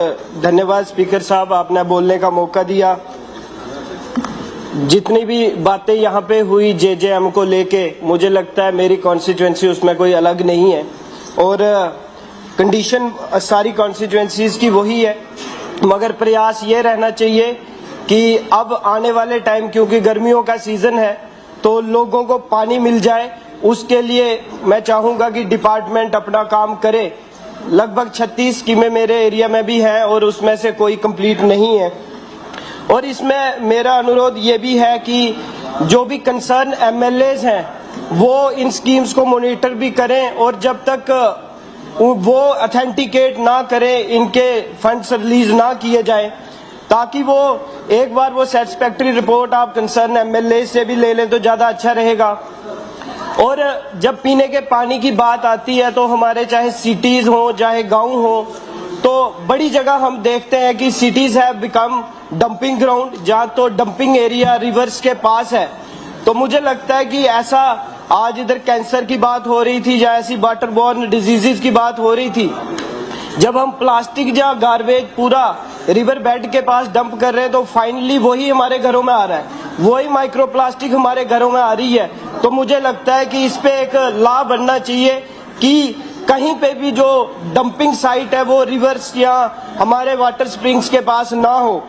धन्यवाद स्पीकर साहब, आपने बोलने का मौका दिया। जितनी भी बातें यहाँ पे हुई जेजेएम को लेके, मुझे लगता है मेरी कॉन्स्टिट्यूएंसी उसमें कोई अलग नहीं है और कंडीशन सारी कॉन्स्टिट्यूएंसीज की वही है, मगर प्रयास ये रहना चाहिए कि अब आने वाले टाइम, क्योंकि गर्मियों का सीजन है, तो लोगों को पानी मिल जाए। उसके लिए मैं चाहूँगा कि डिपार्टमेंट अपना काम करे। लगभग 36 स्कीमें मेरे एरिया में भी हैं और उसमें से कोई कंप्लीट नहीं है। और इसमें मेरा अनुरोध ये भी है कि जो भी कंसर्न एमएलएज हैं वो इन स्कीम्स को मॉनिटर भी करें और जब तक वो ऑथेंटिकेट ना करें, इनके फंड्स रिलीज ना किए जाए, ताकि वो एक बार वो सेटिस्फैक्टरी रिपोर्ट आप कंसर्न एमएलए से भी ले लें तो ज्यादा अच्छा रहेगा। और जब पीने के पानी की बात आती है तो हमारे चाहे सिटीज हो चाहे गांव हो, तो बड़ी जगह हम देखते हैं कि cities have become dumping ground, जहाँ तो डंपिंग एरिया रिवर्स के पास है। तो मुझे लगता है कि ऐसा, आज इधर कैंसर की बात हो रही थी या ऐसी वाटरबोर्न डिजीजेस की बात हो रही थी, जब हम प्लास्टिक या गार्बेज पूरा रिवर बेड के पास डंप कर रहे हैं तो फाइनली वही हमारे घरों में आ रहा है, वही माइक्रो प्लास्टिक हमारे घरों में आ रही है। तो मुझे लगता है कि इस पे एक लॉ बनना चाहिए कि कहीं पे भी जो डंपिंग साइट है वो रिवर्स या हमारे वाटर स्प्रिंग्स के पास ना हो।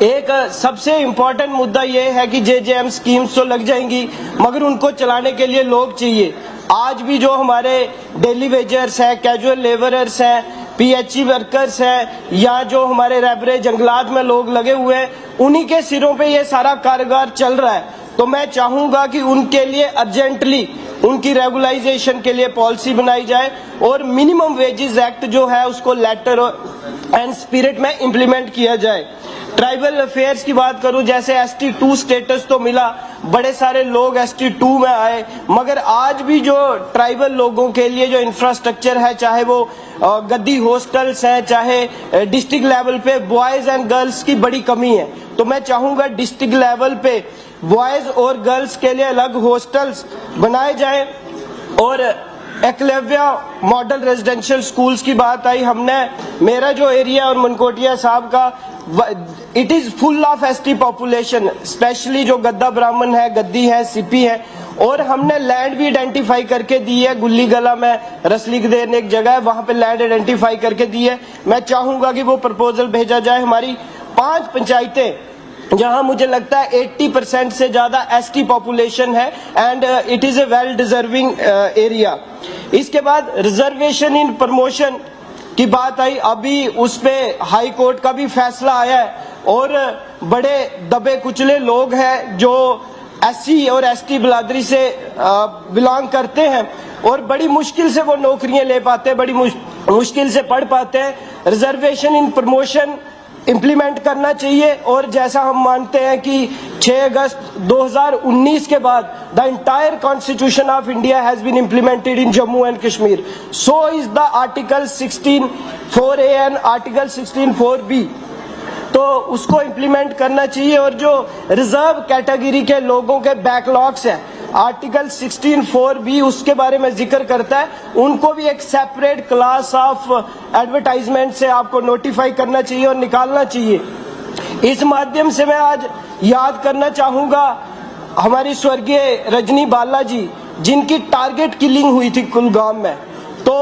एक सबसे इम्पोर्टेंट मुद्दा ये है कि जेजेएम स्कीम्स तो लग जाएंगी, मगर उनको चलाने के लिए लोग चाहिए। आज भी जो हमारे डेली वेजर्स हैं, कैजुअल लेबरर्स हैं, पीएचई वर्कर्स हैं, या जो हमारे रैबरे जंगलात में लोग लगे हुए हैं, उन्हीं के सिरों पे ये सारा कारोबार चल रहा है। तो मैं चाहूंगा कि उनके लिए अर्जेंटली उनकी रेगुलाइजेशन के लिए पॉलिसी बनाई जाए और मिनिमम वेजेस एक्ट जो है उसको लेटर एंड स्पिरिट में इम्प्लीमेंट किया जाए। ट्राइबल अफेयर्स की बात करूं, जैसे ST2 स्टेटस तो मिला, बड़े सारे लोग ST2 में आए, मगर आज भी जो ट्राइबल लोगों के लिए जो इंफ्रास्ट्रक्चर है, चाहे वो गद्दी हॉस्टल्स हैं, चाहे डिस्ट्रिक्ट लेवल पे बॉयज एंड गर्ल्स की बड़ी कमी है। तो मैं चाहूंगा डिस्ट्रिक्ट लेवल पे बॉयज और गर्ल्स के लिए अलग हॉस्टल्स बनाए जाएं। और एकलव्य मॉडल रेजिडेंशियल स्कूल्स की बात आई, हमने, मेरा जो एरिया और मनकोटिया साहब का, it is full of ST population, specially जो गद्दा ब्राह्मण है, गद्दी है, सीपी है, और हमने लैंड भी आइडेंटिफाई करके दी है। गुल्ली गला में रसलीगदेर ने एक जगह है, वहां पे लैंड आइडेंटिफाई करके दी है। मैं चाहूंगा कि वो प्रपोजल भेजा जाए। हमारी 5 पंचायतें जहां मुझे लगता है 80% से ज्यादा ST पॉपुलेशन है and it is a well deserving area. इसके बाद रिजर्वेशन इन प्रमोशन की बात आई, अभी उस पे हाई कोर्ट का भी फैसला आया है और बड़े दबे कुचले लोग हैं जो SC और ST बिरादरी से बिलोंग करते हैं और बड़ी मुश्किल से वो नौकरियां ले पाते हैं, बड़ी मुश्किल से पढ़ पाते हैं। रिजर्वेशन इन प्रमोशन इम्प्लीमेंट करना चाहिए। और जैसा हम मानते हैं कि 6 अगस्त 2019 के बाद the entire constitution of India has been implemented in Jammu and Kashmir, so is the article 16(4)A and article 16(4)B, तो उसको इम्प्लीमेंट करना चाहिए। और जो रिजर्व कैटेगरी के लोगों के बैकलॉग्स हैं, आर्टिकल 16(4)B उसके बारे में जिक्र करता है, उनको भी एक सेपरेट क्लास ऑफ एडवर्टाइजमेंट से आपको नोटिफाई करना चाहिए और निकालना चाहिए। इस माध्यम से मैं आज याद करना चाहूंगा हमारी स्वर्गीय रजनी बाला जी, जिनकी टारगेट किलिंग हुई थी कुलगाम में। तो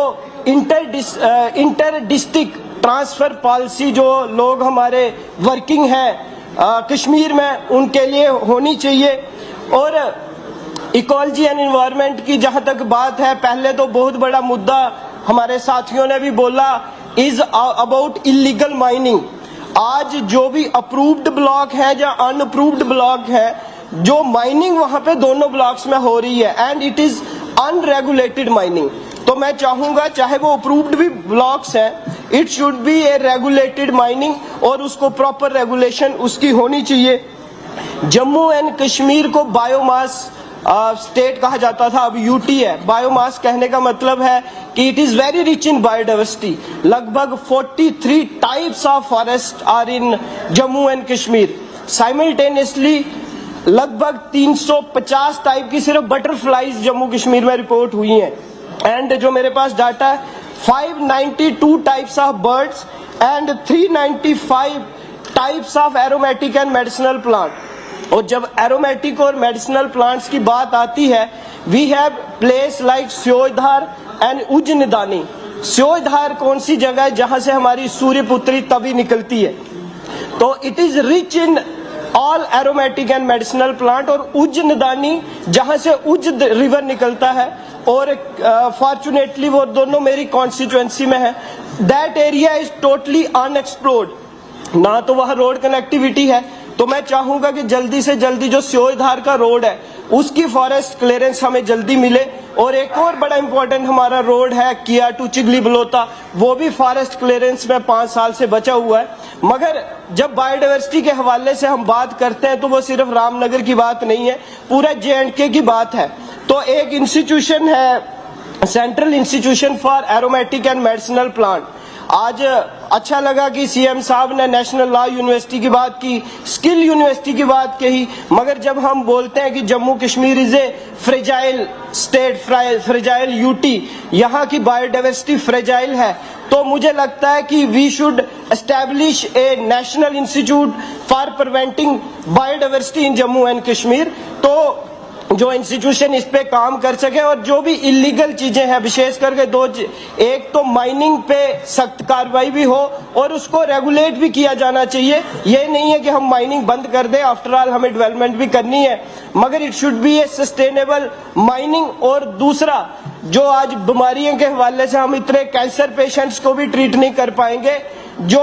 इंटर डिस्ट्रिक्ट ट्रांसफर पॉलिसी जो लोग हमारे वर्किंग हैं कश्मीर में, उनके लिए होनी चाहिए। और इकोलॉजी एंड एनवायरनमेंट की जहां तक बात है, पहले तो बहुत बड़ा मुद्दा हमारे साथियों ने भी बोला, इज अबाउट इलीगल माइनिंग। आज जो भी अप्रूव्ड ब्लॉक है या अनअप्रूव्ड ब्लॉक है, जो माइनिंग वहां पे दोनों ब्लॉक्स में हो रही है and it is unregulated mining. तो मैं चाहूंगा चाहे वो अप्रूव्ड भी ब्लॉक्स हैं, it should be A regulated mining और उसको प्रॉपर रेगुलेशन उसकी होनी चाहिए। जम्मू एंड कश्मीर को बायोमास स्टेट कहा जाता था, अब UT है। बायोमास कहने का मतलब है कि it is very rich in biodiversity. लगभग 43 types of forest are in Jammu and Kashmir. Simultaneously लगभग 350 टाइप की सिर्फ बटरफ्लाईज जम्मू कश्मीर में रिपोर्ट हुई हैं। एंड जो मेरे पास डाटा है, 592 types of birds and 395 types of aromatic and medicinal plant। और जब एरोमेटिक और मेडिसिनल प्लांट्स की बात आती है, we have place like Syodhar and Ujjaindani. Syodhar कौन सी जगह है? जहां से हमारी सूर्यपुत्री तवी निकलती है। तो it is rich in all aromatic and medicinal plant. और उज्जैनदानी जहां से उज्ज रिवर निकलता है, और फॉर्चुनेटली वो दोनों मेरी कॉन्स्टिट्यूएंसी में है। That area is totally unexplored, ना तो वहां रोड कनेक्टिविटी है। तो मैं चाहूंगा कि जल्दी से जल्दी जो स्योधार का रोड है उसकी फॉरेस्ट क्लियरेंस हमें जल्दी मिले। और एक और बड़ा इंपॉर्टेंट हमारा रोड है किया टू चिगली बलोता, वो भी फॉरेस्ट क्लियरेंस में 5 साल से बचा हुआ है। मगर जब बायोडाइवर्सिटी के हवाले से हम बात करते हैं तो वो सिर्फ रामनगर की बात नहीं है, पूरा J&K की बात है। तो एक इंस्टीट्यूशन है central institution for aromatic and medicinal plant. आज अच्छा लगा कि सीएम साहब ने नेशनल लॉ यूनिवर्सिटी की बात की, स्किल यूनिवर्सिटी की बात कही। मगर जब हम बोलते हैं कि Jammu Kashmir is a fragile state, fragile UT, यहाँ की बायोडाइवर्सिटी फ्रेजाइल है, तो मुझे लगता है कि we should establish a national institute for preventing biodiversity in Jammu and Kashmir. तो जो इंस्टीट्यूशन इस पे काम कर सके, और जो भी इलीगल चीजें हैं, विशेष करके एक तो माइनिंग पे सख्त कार्रवाई भी हो और उसको रेगुलेट भी किया जाना चाहिए। ये नहीं है कि हम माइनिंग बंद कर दें, आफ्टर ऑल हमें डेवलपमेंट भी करनी है, मगर it should be A sustainable mining. और दूसरा, जो आज बीमारियों के हवाले से हम इतने कैंसर पेशेंट्स को भी ट्रीट नहीं कर पाएंगे, जो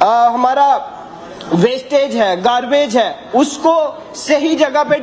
हमारा वेस्टेज है, गार्बेज है, उसको सही जगह पे